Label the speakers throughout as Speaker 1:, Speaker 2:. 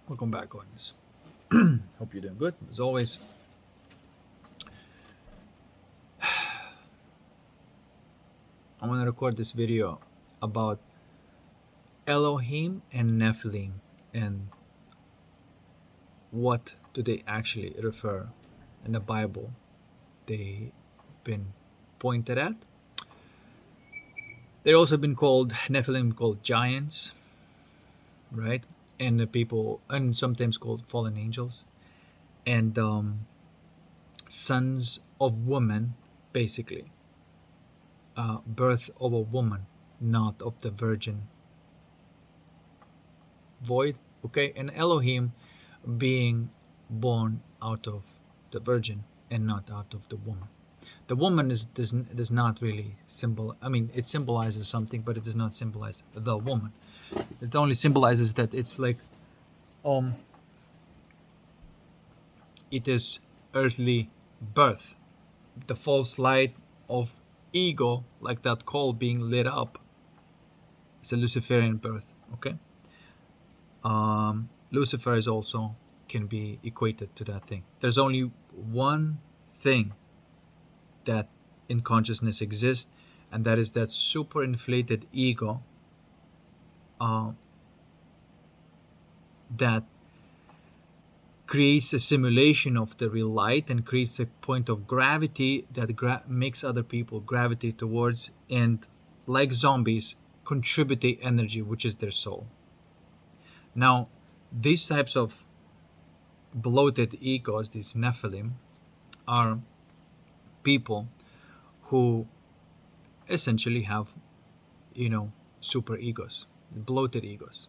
Speaker 1: Welcome back, audience. Hope you're doing good. As always, I want to record this video about Elohim and Nephilim and what do they actually refer in the Bible. They've been pointed at. They've also been called Nephilim, called giants, right? And the people, and sometimes called fallen angels, and sons of women, basically. Birth of a woman, not of the virgin void. Okay, and Elohim being born out of the virgin and not out of the woman. The woman does not really symbol. I mean, it symbolizes something, but it does not symbolize the woman. It only symbolizes that it's like, um, it is earthly birth, the false light of ego, like that coal being lit up. It's a Luciferian birth. Okay. Lucifer is also can be equated to that thing. There's only one thing that in consciousness exists, and that is that super inflated ego that creates a simulation of the real light and creates a point of gravity that makes other people gravitate towards, and like zombies contribute the energy, which is their soul. Now, these types of bloated egos, these Nephilim, are people who essentially have, super egos, bloated egos,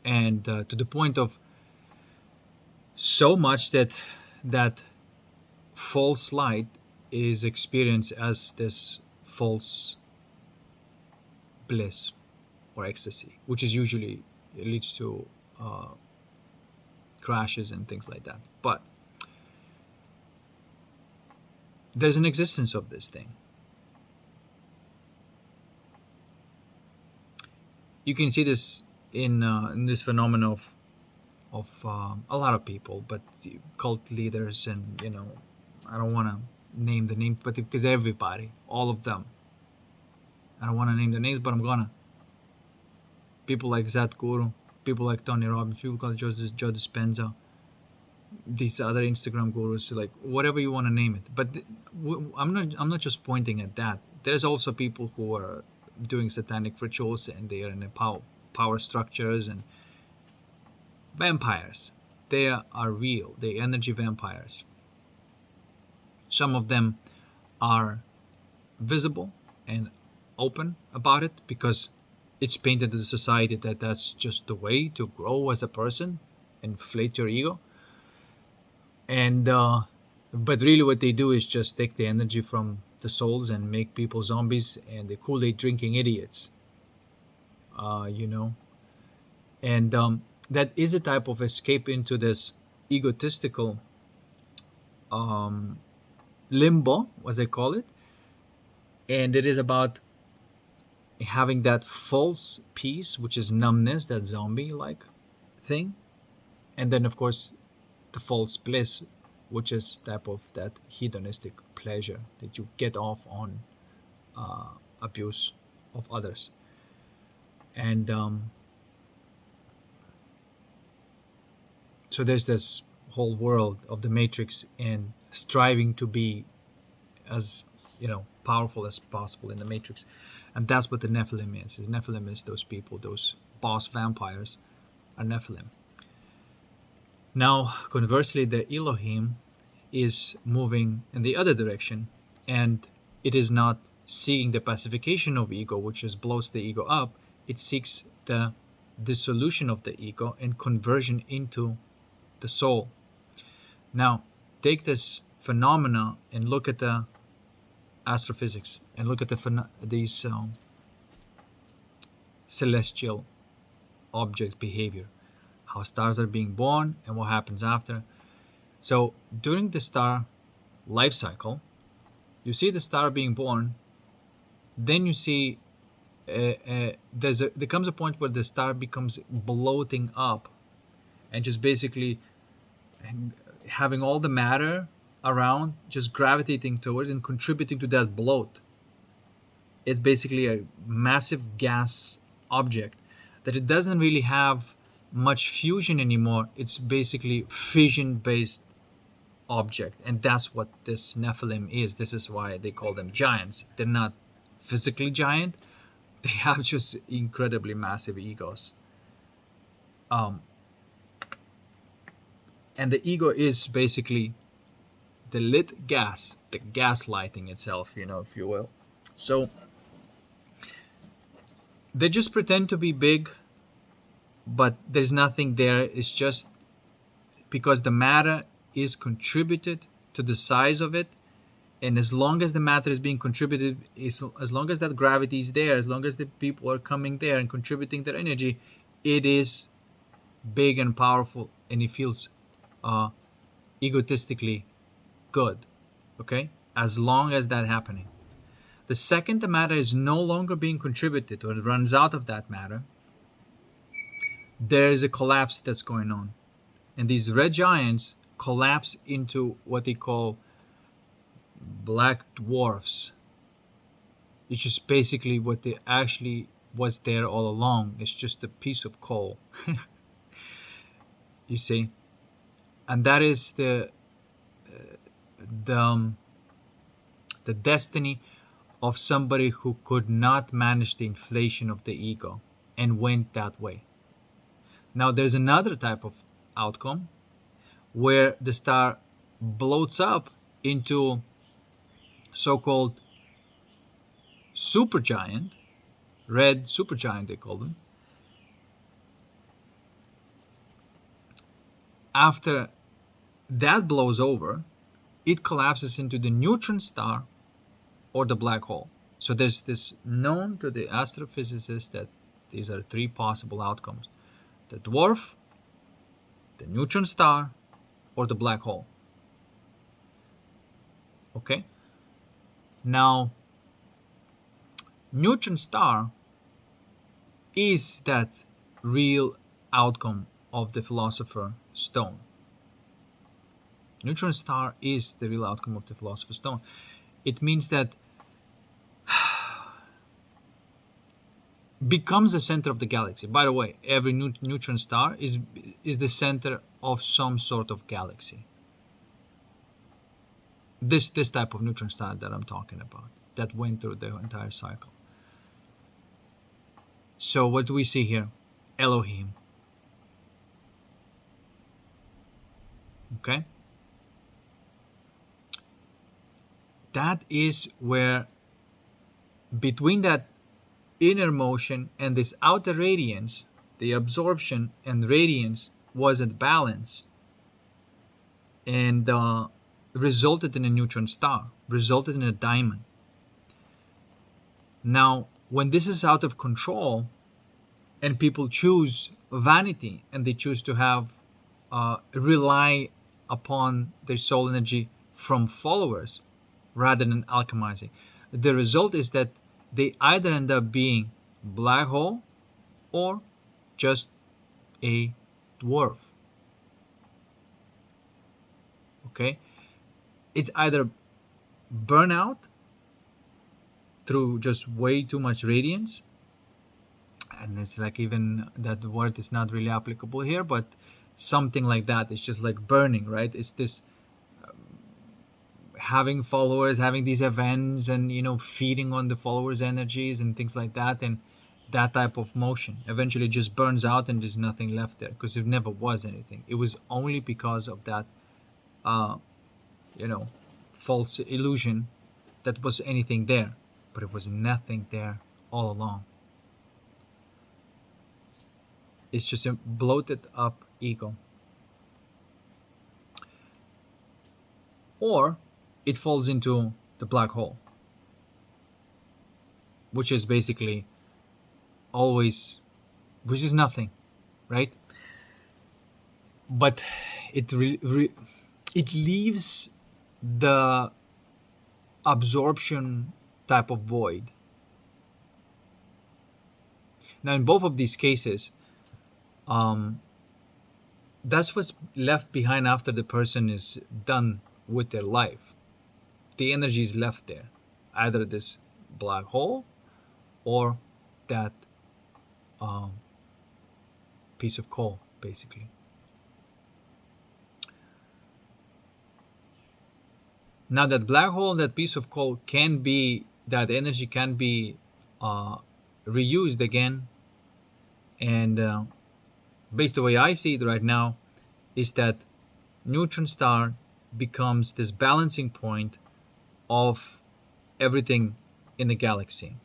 Speaker 1: and to the point of so much that false light is experienced as this false bliss or ecstasy, which is usually it leads to crashes and things like that. But there's an existence of this thing. You can see this in this phenomenon of a lot of people, but cult leaders, and I don't want to name the names, but because everybody, all of them, I don't want to name the names, but I'm gonna. People like Guru, people like Tony Robbins, people like Joe Dispenza, these other Instagram gurus, like whatever you want to name it. But I'm not just pointing at that. There's also people who are doing satanic rituals, and they are in the power structures, and vampires. They are real. They energy vampires. Some of them are visible and open about it because it's painted to the society that that's just the way to grow as a person, inflate your ego. And but really what they do is just take the energy from the souls and make people zombies and the Kool-Aid drinking idiots. And that is a type of escape into this egotistical limbo, as I call it. And it is about having that false peace, which is numbness, that zombie-like thing. And then, of course, the false bliss, which is type of that hedonistic pleasure that you get off on abuse of others. And so there's this whole world of the matrix and striving to be as powerful as possible in the matrix. And that's what the Nephilim is. Nephilim is those people, those boss vampires are Nephilim. Now, conversely, the Elohim is moving in the other direction, and it is not seeking the pacification of ego, which just blows the ego up. It seeks the dissolution of the ego and conversion into the soul. Now, take this phenomena and look at the astrophysics and look at these celestial object behavior, how stars are being born and what happens after. So during the star life cycle, you see the star being born, then you see there comes a point where the star becomes bloating up, and just basically having all the matter around just gravitating towards and contributing to that bloat. It's basically a massive gas object that it doesn't really have much fusion anymore. It's basically fission based object, and that's what this Nephilim is. This is why they call them giants. They're not physically giant, they have just incredibly massive egos. And the ego is basically the lit gas, the gaslighting itself, if you will. So they just pretend to be big, but there's nothing there. It's just because the matter is contributed to the size of it, and as long as the matter is being contributed, as long as that gravity is there, as long as the people are coming there and contributing their energy, it is big and powerful, and it feels egotistically good. Okay, as long as that's happening. The second the matter is no longer being contributed, or it runs out of that matter, there is a collapse that's going on, and these red giants collapse into what they call black dwarfs. It's just basically what they actually was there all along. It's just a piece of coal. You see, and that is the destiny of somebody who could not manage the inflation of the ego and went that way. Now there's another type of outcome where the star bloats up into so-called supergiant, red supergiant they call them. After that blows over, it collapses into the neutron star or the black hole. So there's this known to the astrophysicists that these are three possible outcomes: the dwarf, the neutron star, or the black hole. Okay? Now, neutron star is that real outcome of the Philosopher's Stone. Neutron star is the real outcome of the Philosopher's Stone. It means that becomes the center of the galaxy. By the way, every neutron star is the center of some sort of galaxy. This type of neutron star that I'm talking about, that went through the entire cycle. So what do we see here? Elohim. Okay? That is where, between that inner motion and this outer radiance, the absorption and radiance was at balance, and resulted in a neutron star, resulted in a diamond. Now, when this is out of control and people choose vanity and they choose to have rely upon their soul energy from followers rather than alchemizing, the result is that they either end up being black hole or just a dwarf. Okay? It's either burnout through just way too much radiance, and it's like, even that word is not really applicable here, but something like that. It's just like burning, right? It's this having followers, having these events, and feeding on the followers' energies and things like that, and that type of motion eventually just burns out and there's nothing left there, because it never was anything. It was only because of that false illusion that was anything there, but it was nothing there all along. It's just a bloated up ego. Or it falls into the black hole, which is basically always, which is nothing, right? But it leaves the absorption type of void. Now, in both of these cases, that's what's left behind after the person is done with their life. The energy is left there, either this black hole or that um, piece of coal, basically. Now, that black hole, that piece of coal can be, that energy can be uh, reused again. And based the way I see it right now, is that neutron star becomes this balancing point of everything in the galaxy.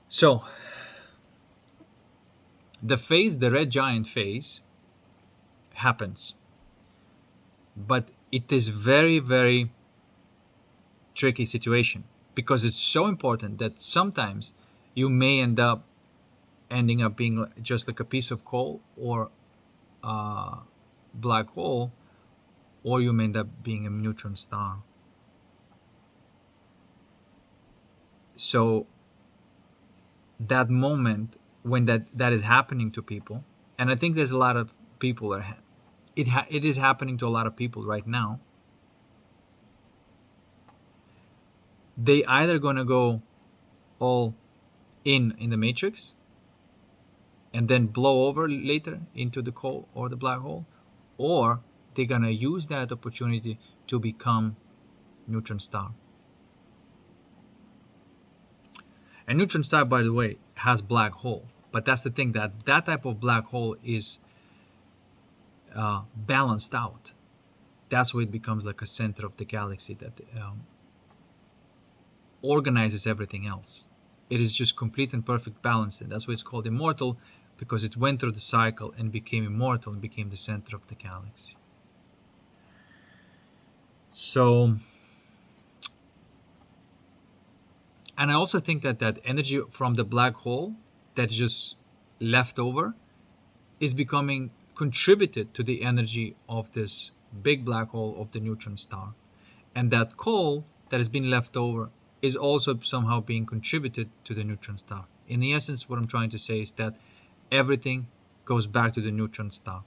Speaker 1: So the red giant phase happens, but it is very, very tricky situation, because it's so important that sometimes you may ending up being just like a piece of coal or a black hole, or you may end up being a neutron star. So that moment when that is happening to people, and I think there's a lot of people are it is happening to a lot of people right now. They either gonna go all in the matrix and then blow over later into the coal or the black hole, or they're gonna use that opportunity to become neutron star. And neutron star, by the way, has black hole, but that's the thing, that that type of black hole is balanced out. That's why it becomes like a center of the galaxy that organizes everything else. It is just complete and perfect balance, and that's why it's called immortal, because it went through the cycle and became immortal and became the center of the galaxy. So, and I also think that that energy from the black hole that is just left over is becoming contributed to the energy of this big black hole of the neutron star. And that coal that has been left over is also somehow being contributed to the neutron star. In the essence, what I'm trying to say is that everything goes back to the neutron star.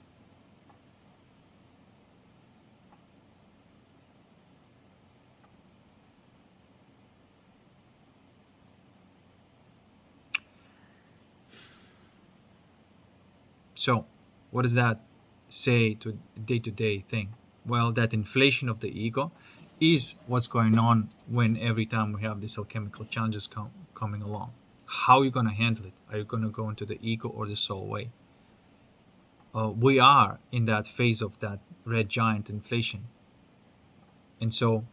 Speaker 1: So, what does that say to day-to-day thing? Well, that inflation of the ego is what's going on when every time we have these alchemical challenges coming along. How are you going to handle it? Are you going to go into the ego or the soul way? We are in that phase of that red giant inflation. And so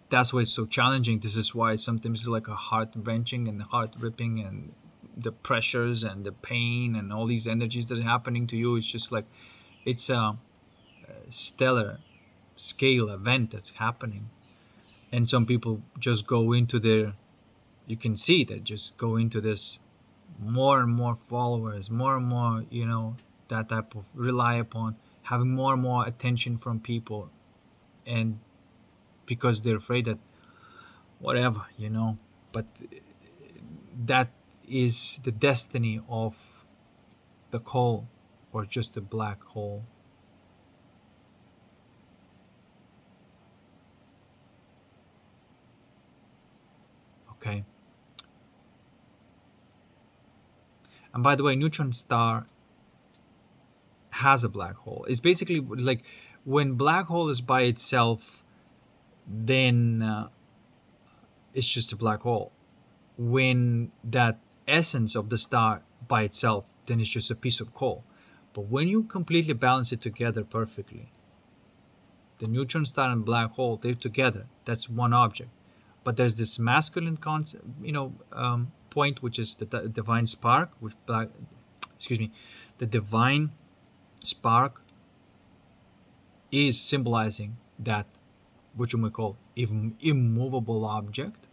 Speaker 1: that's why it's so challenging. This is why sometimes it's like a heart wrenching and heart ripping, and the pressures and the pain and all these energies that are happening to you. It's just like it's a stellar scale event that's happening. And some people just go into their, you can see that just go into this more and more followers, more and more, that type of rely upon having more and more attention from people, and because they're afraid that whatever, but that is the destiny of the coal or just a black hole. Okay. And by the way, neutron star has a black hole. It's basically like when black hole is by itself, then it's just a black hole. When that essence of the star by itself, then it's just a piece of coal. But when you completely balance it together perfectly, the neutron star and black hole, they're together. That's one object. But there's this masculine concept, point, which is the divine spark, which the divine spark is symbolizing that, which we call immovable object,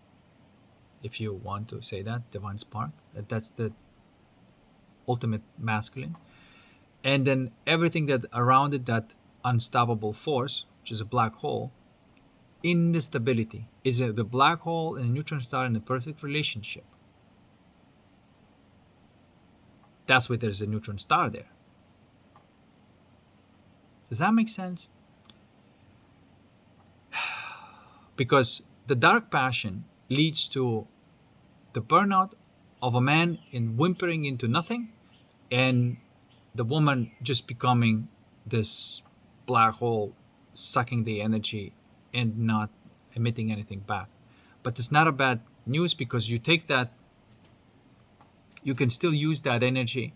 Speaker 1: if you want to say that, divine spark. That's the ultimate masculine. And then everything that around it that unstoppable force, which is a black hole, instability. Is the black hole and a neutron star in a perfect relationship? That's why there's a neutron star there. Does that make sense? Because the dark passion leads to the burnout of a man in whimpering into nothing, and the woman just becoming this black hole, sucking the energy and not emitting anything back. But it's not a bad news, because you take that, you can still use that energy,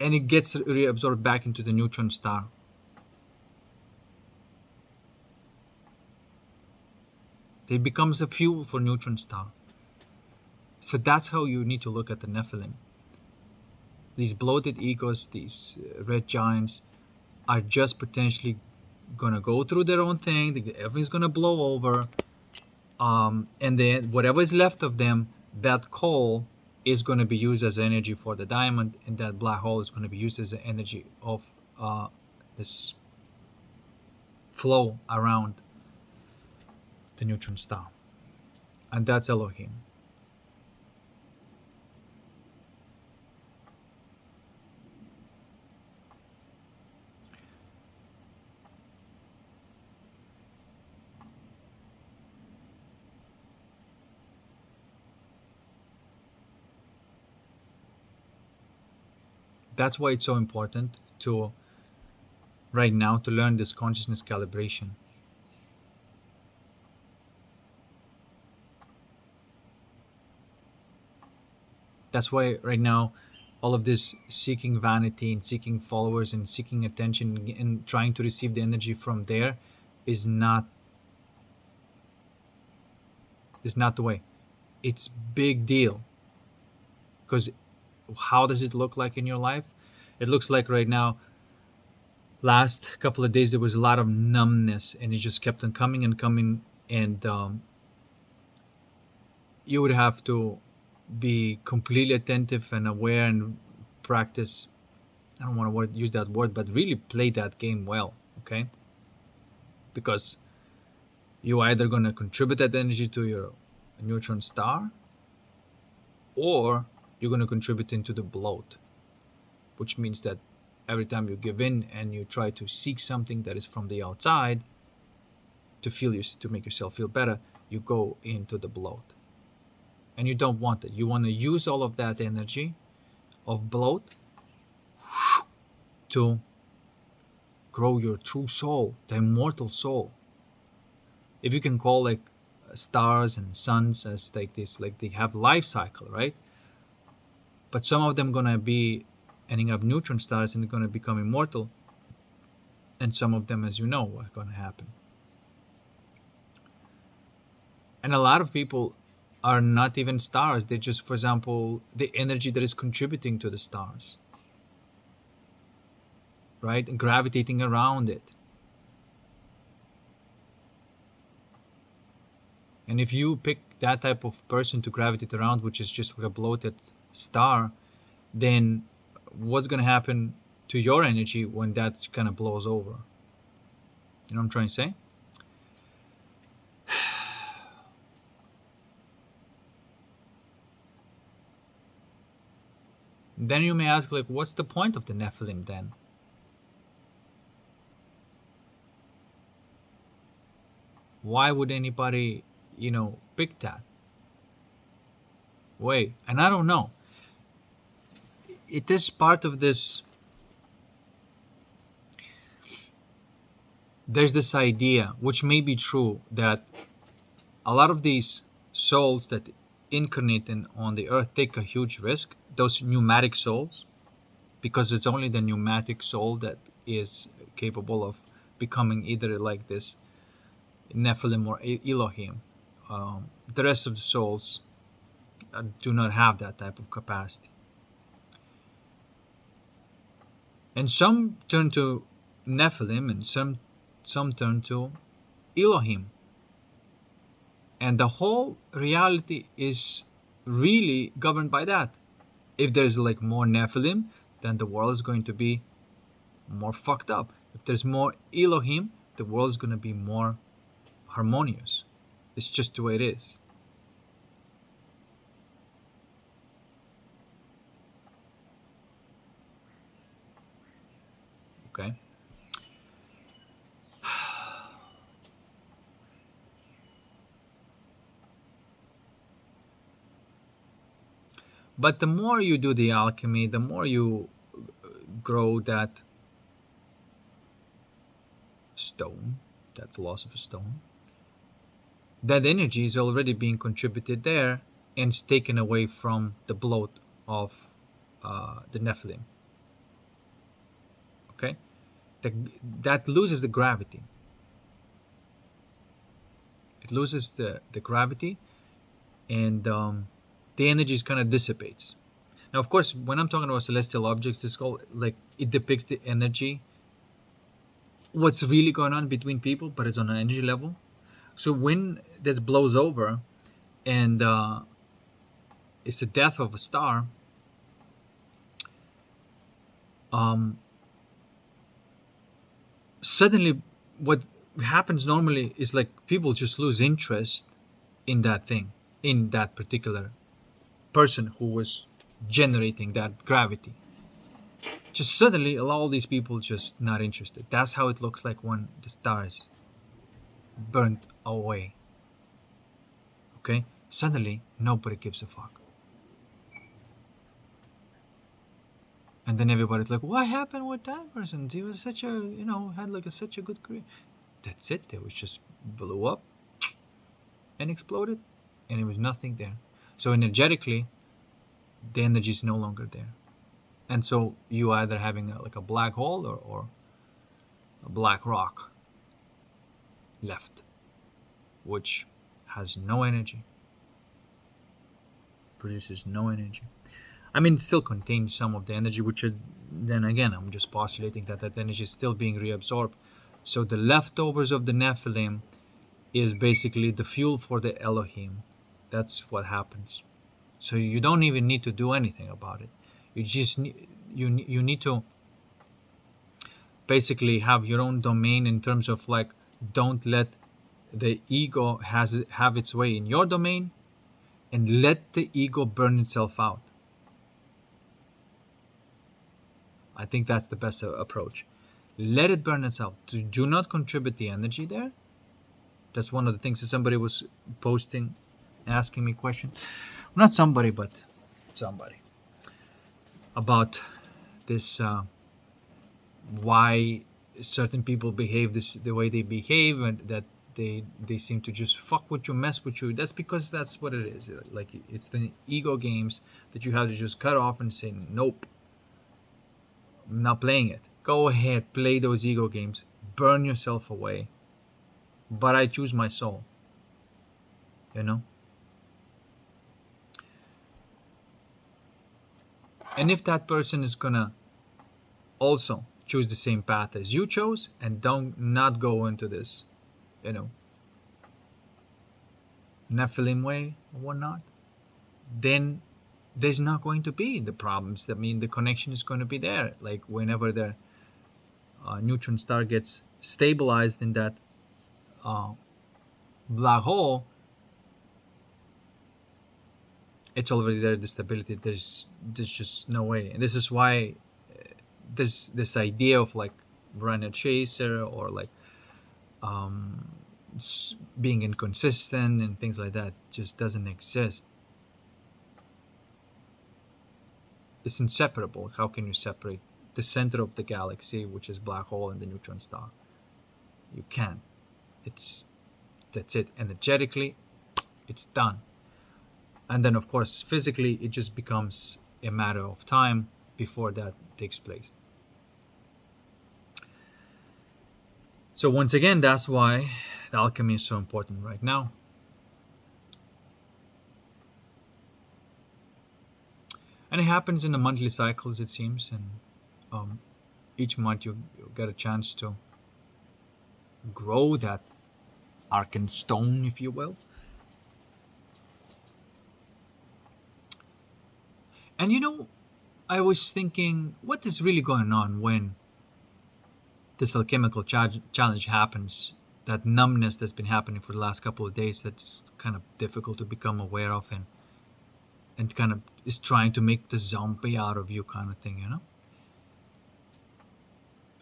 Speaker 1: and it gets reabsorbed back into the neutron star. It becomes a fuel for neutron star. So that's how you need to look at the Nephilim. These bloated egos, these red giants, are just potentially gonna go through their own thing. Everything's gonna blow over, and then whatever is left of them, that coal is going to be used as energy for the diamond, and that black hole is going to be used as the energy of this flow around the neutron star. And that's Elohim. That's why it's so important to, right now, to learn this consciousness calibration. That's why right now, all of this seeking vanity and seeking followers and seeking attention and trying to receive the energy from there is not the way. It's big deal. Because how does it look like in your life? It looks like right now, last couple of days, there was a lot of numbness, and it just kept on coming and coming, and you would have to be completely attentive and aware and practice. I don't want to use that word, but really play that game well, okay? Because you're either going to contribute that energy to your neutron star, or you're going to contribute into the bloat, which means that every time you give in and you try to seek something that is from the outside to make yourself feel better, you go into the bloat. And you don't want it. You want to use all of that energy of bloat to grow your true soul, the immortal soul. If you can call like stars and suns as like this, like they have life cycle, right? But some of them gonna be ending up neutron stars and they're gonna become immortal, and some of them, as you know, are gonna happen. And a lot of people are not even stars. They're just, for example, the energy that is contributing to the stars, right? And gravitating around it. And if you pick that type of person to gravitate around, which is just like a bloated star, then what's going to happen to your energy when that kind of blows over? You know what I'm trying to say? Then you may ask, like, what's the point of the Nephilim then? Why would anybody, pick that? Wait, and I don't know. It is part of this. There's this idea, which may be true, that a lot of these souls that incarnate on the earth take a huge risk, those pneumatic souls, because it's only the pneumatic soul that is capable of becoming either like this Nephilim or Elohim. The rest of the souls do not have that type of capacity. And some turn to Nephilim, and some turn to Elohim. And the whole reality is really governed by that. If there's like more Nephilim, then the world is going to be more fucked up. If there's more Elohim, the world's gonna be more harmonious. It's just the way it is. Okay? But the more you do the alchemy, the more you grow that stone, that philosopher's stone, that energy is already being contributed there and it's taken away from the bloat of the Nephilim. Okay? That loses the gravity. It loses the gravity, and the energy kind of dissipates. Now, of course, when I'm talking about celestial objects, this called like it depicts the energy, what's really going on between people, but it's on an energy level. So when that blows over, and it's the death of a star, suddenly what happens normally is like people just lose interest in that thing, in that particular person who was generating that gravity. Just suddenly all these people just not interested. That's how it looks like when the stars burnt away. Okay? Suddenly nobody gives a fuck. And then everybody's like, what happened with that person? He was such a, had like such a good career. That's it. They was just blew up and exploded, and it was nothing there. So energetically, the energy is no longer there. And so you either having like a black hole or a black rock left, which has no energy, produces no energy. I mean, it still contains some of the energy, which then again, I'm just postulating that energy is still being reabsorbed. So the leftovers of the Nephilim is basically the fuel for the Elohim. That's what happens. So you don't even need to do anything about it. You just you need to basically have your own domain in terms of like, don't let the ego have its way in your domain, and let the ego burn itself out. I think that's the best approach. Let it burn itself. Do not contribute the energy there. That's one of the things that somebody was posting, asking me question. Not somebody, but somebody. About this, why certain people behave the way they behave, and that they seem to just fuck with you, mess with you. That's because that's what it is. Like, it's the ego games that you have to just cut off and say, nope, I'm not playing it. Go ahead, play those ego games, burn yourself away, but I choose my soul. And if that person is gonna also choose the same path as you chose, and don't not go into this, Nephilim way or whatnot, then there's not going to be the problems. I mean, the connection is going to be there. Like whenever the neutron star gets stabilized in that black hole, it's already there. The stability, there's just no way. And this is why this idea of like run a chaser, or like being inconsistent and things like that, just doesn't exist. It's inseparable. How can you separate the center of the galaxy, which is black hole, and the neutron star? You can't. That's it. Energetically, it's done. And then of course physically, it just becomes a matter of time before that takes place. So once again, that's why the alchemy is so important right now. And it happens in the monthly cycles, it seems, and each month you get a chance to grow that arcane stone, if you will. And I was thinking, what is really going on when this alchemical challenge happens, that numbness that's been happening for the last couple of days, that's kind of difficult to become aware of, and kind of is trying to make the zombie out of you, kind of thing, you know?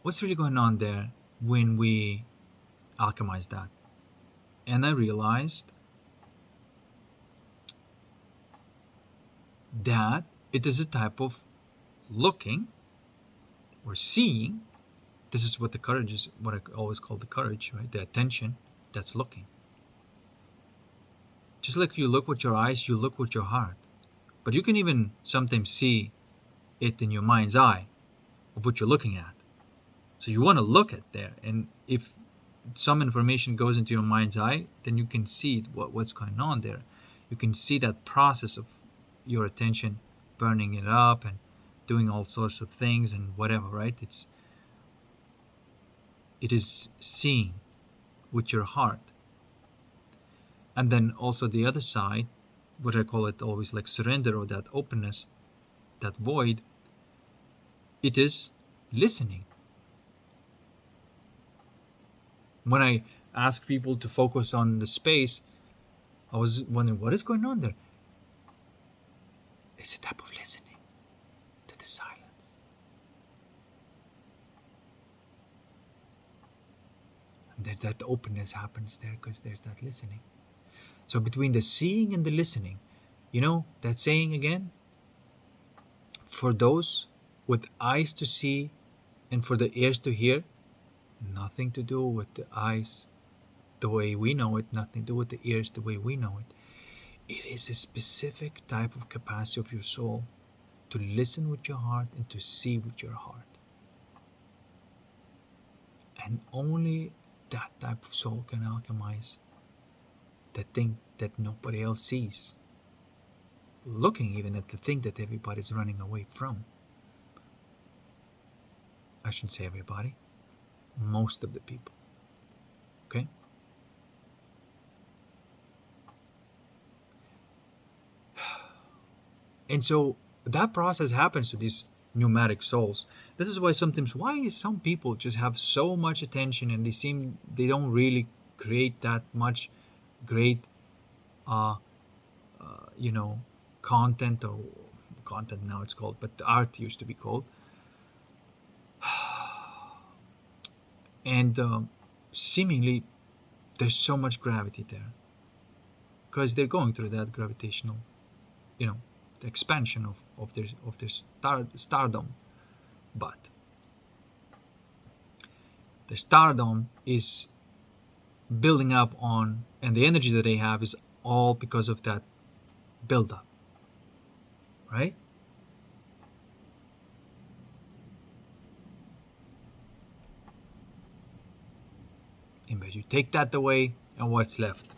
Speaker 1: What's really going on there when we alchemize that? And I realized that it is a type of looking or seeing. This is what the courage is, what I always call the courage, right? The attention that's looking. Just like you look with your eyes, you look with your heart. But you can even sometimes see it in your mind's eye of what you're looking at. So you want to look at there. And if some information goes into your mind's eye, then you can see what's going on there. You can see that process of your attention burning it up and doing all sorts of things and whatever, right? It is seeing with your heart. And then also the other side, what I call it always like surrender, or that openness, that void, it is listening. When I ask people to focus on the space, I was wondering what is going on there. It's a type of listening to the silence. And that openness happens there because there's that listening. So between the seeing and the listening, you know that saying again? For those with eyes to see and for the ears to hear, nothing to do with the eyes the way we know it, nothing to do with the ears the way we know it. It is a specific type of capacity of your soul to listen with your heart and to see with your heart. And only that type of soul can alchemize the thing that nobody else sees. Looking even at the thing that everybody's running away from. I shouldn't say everybody. Most of the people. Okay? And so that process happens to these pneumatic souls. This is why sometimes, why some people just have so much attention and they don't really create that much great content, or content now it's called, but the art used to be called. And seemingly there's so much gravity there because they're going through that gravitational, the expansion of their stardom. But the stardom is building up on, and the energy that they have is all because of that build-up, right? But you take that away, and what's left?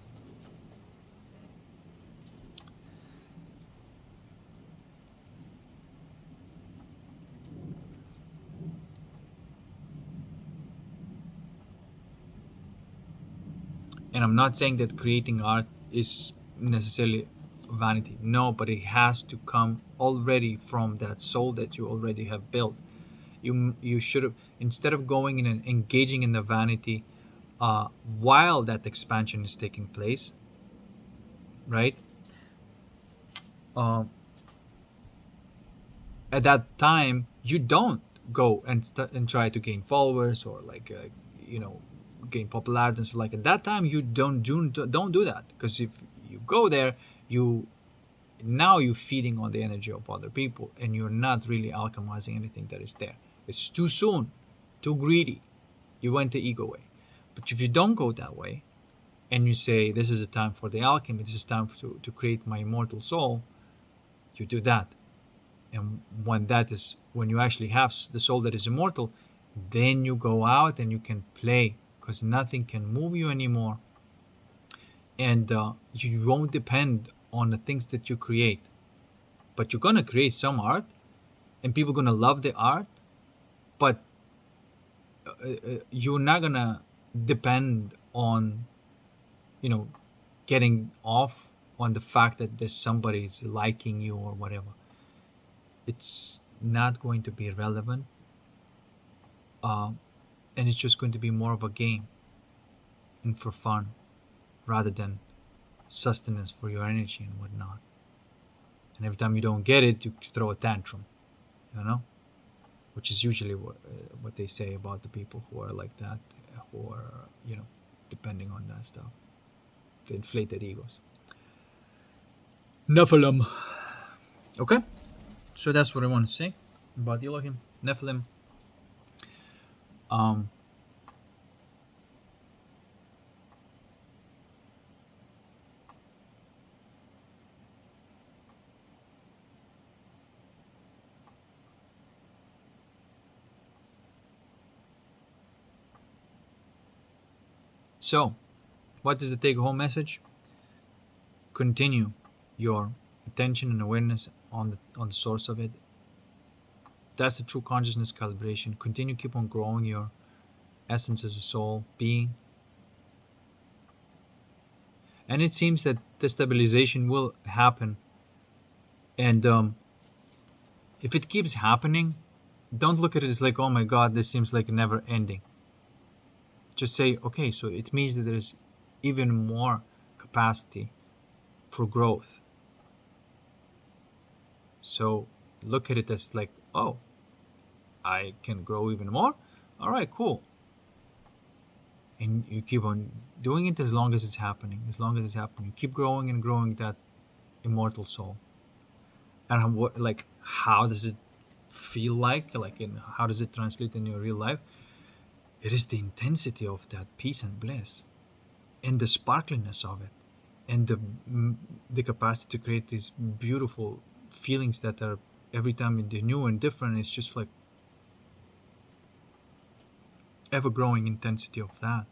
Speaker 1: And I'm not saying that creating art is necessarily vanity. No, but it has to come already from that soul that you already have built. You should have, instead of going in and engaging in the vanity while that expansion is taking place, right? At that time, you don't go and try to gain followers or gain popularity and stuff like that. At that time, you don't do that, because if you go there, you're feeding on the energy of other people, and you're not really alchemizing anything that is there. It's too soon, too greedy. You went the ego way. But if you don't go that way, and you say, this is a time for the alchemy, this is time to create my immortal soul, you do that. And when you actually have the soul that is immortal, then you go out and you can play, because nothing can move you anymore. And you won't depend on the things that you create. But you're going to create some art, and people are going to love the art, but you're not going to depend on, getting off on the fact that there's somebody is liking you or whatever. It's not going to be relevant. and it's just going to be more of a game and for fun rather than sustenance for your energy and whatnot. And every time you don't get it, you throw a tantrum, you know, which is usually what they say about the people who are like that, who are, depending on that stuff, the inflated egos. Nephilim. Okay, so that's what I want to say about Elohim, Nephilim. Um, so, what is the take-home message? Continue your attention and awareness on the source of it. That's the true consciousness calibration. Continue, keep on growing your essence as a soul being. And it seems that the stabilization will happen. And if it keeps happening, don't look at it as like, oh my God, this seems like never ending. Just say, okay, so it means that there's even more capacity for growth. So look at it as like, oh, I can grow even more. All right, cool. And you keep on doing it as long as it's happening. As long as it's happening, keep growing and growing that immortal soul. And what, like, how does it feel like? Like, how does it translate in your real life? It is the intensity of that peace and bliss, and the sparkliness of it, and the capacity to create these beautiful feelings that are every time the new and different. It's just like ever growing intensity of that.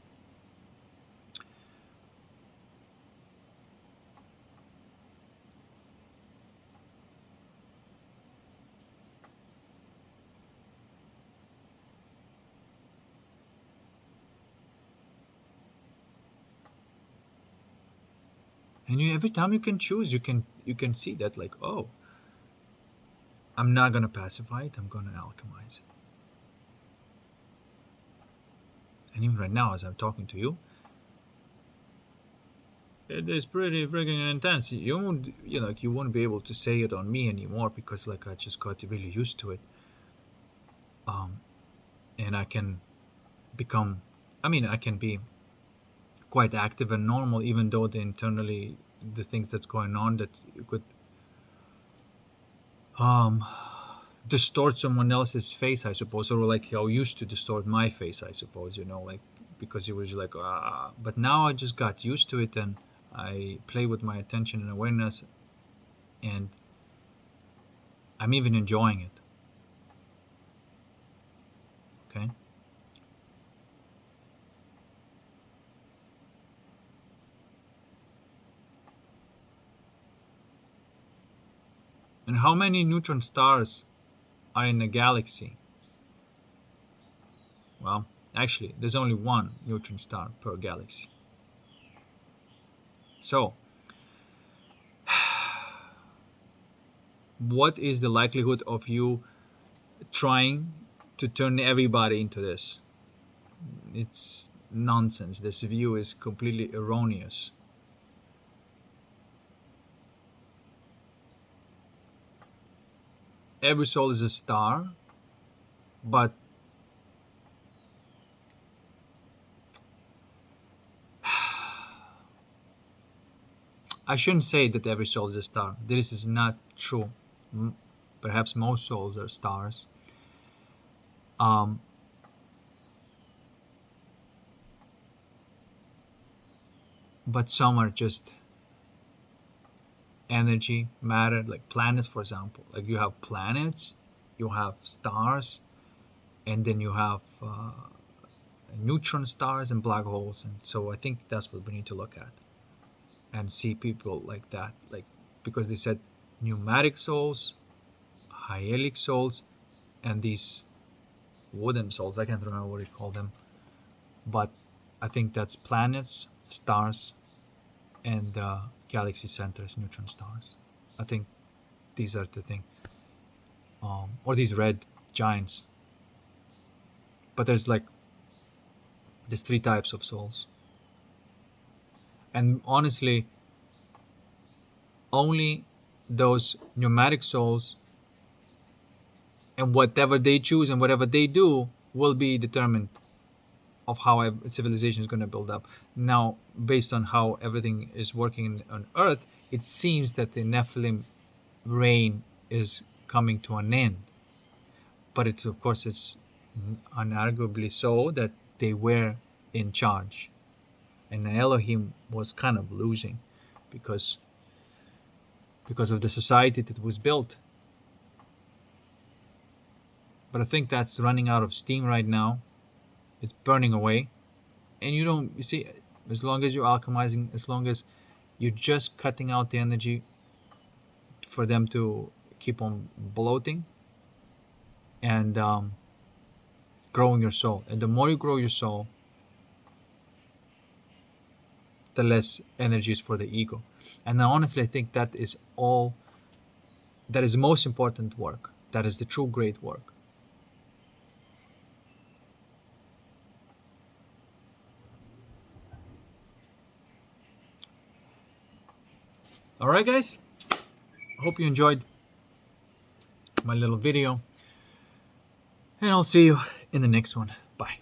Speaker 1: And every time you can choose, you can see that, like, oh, I'm not gonna pacify it, I'm gonna alchemize it. And even right now, as I'm talking to you, it is pretty freaking intense. You won't be able to say it on me anymore because, like, I just got really used to it. And I can become, I can be quite active and normal, even though the things that's going on that you could um distort someone else's face, I suppose, or like how used to distort my face, I suppose, like, because it was like, but now I just got used to it, and I play with my attention and awareness, and I'm even enjoying it. Okay. And how many neutron stars are in a galaxy? Well, actually, there's only one neutron star per galaxy. So, what is the likelihood of you trying to turn everybody into this? It's nonsense. This view is completely erroneous. Every soul is a star, but I shouldn't say that every soul is a star. This is not true. Perhaps most souls are stars. Um, but some are just energy, matter, like planets, for example. Like, you have planets, you have stars, and then you have neutron stars and black holes. And so I think that's what we need to look at and see people like that. Like, because they said pneumatic souls, hyalic souls, and these wooden souls. I can't remember what you call them, but I think that's planets, stars, and galaxy centers, neutron stars. I think these are the thing, or these red giants. But there's like There's three types of souls. And honestly, only those pneumatic souls and whatever they choose and whatever they do will be determined of how a civilization is going to build up. Now, based on how everything is working on Earth, it seems that the Nephilim reign is coming to an end. But it's, of course, it's unarguably so that they were in charge. And Elohim was kind of losing because of the society that was built. But I think that's running out of steam right now. It's burning away. And you see, as long as you're alchemizing, as long as you're just cutting out the energy for them to keep on bloating and growing your soul. And the more you grow your soul, the less energy is for the ego. And honestly, I think that is the most important work. That is the true great work. All right, guys. I hope you enjoyed my little video. And I'll see you in the next one. Bye.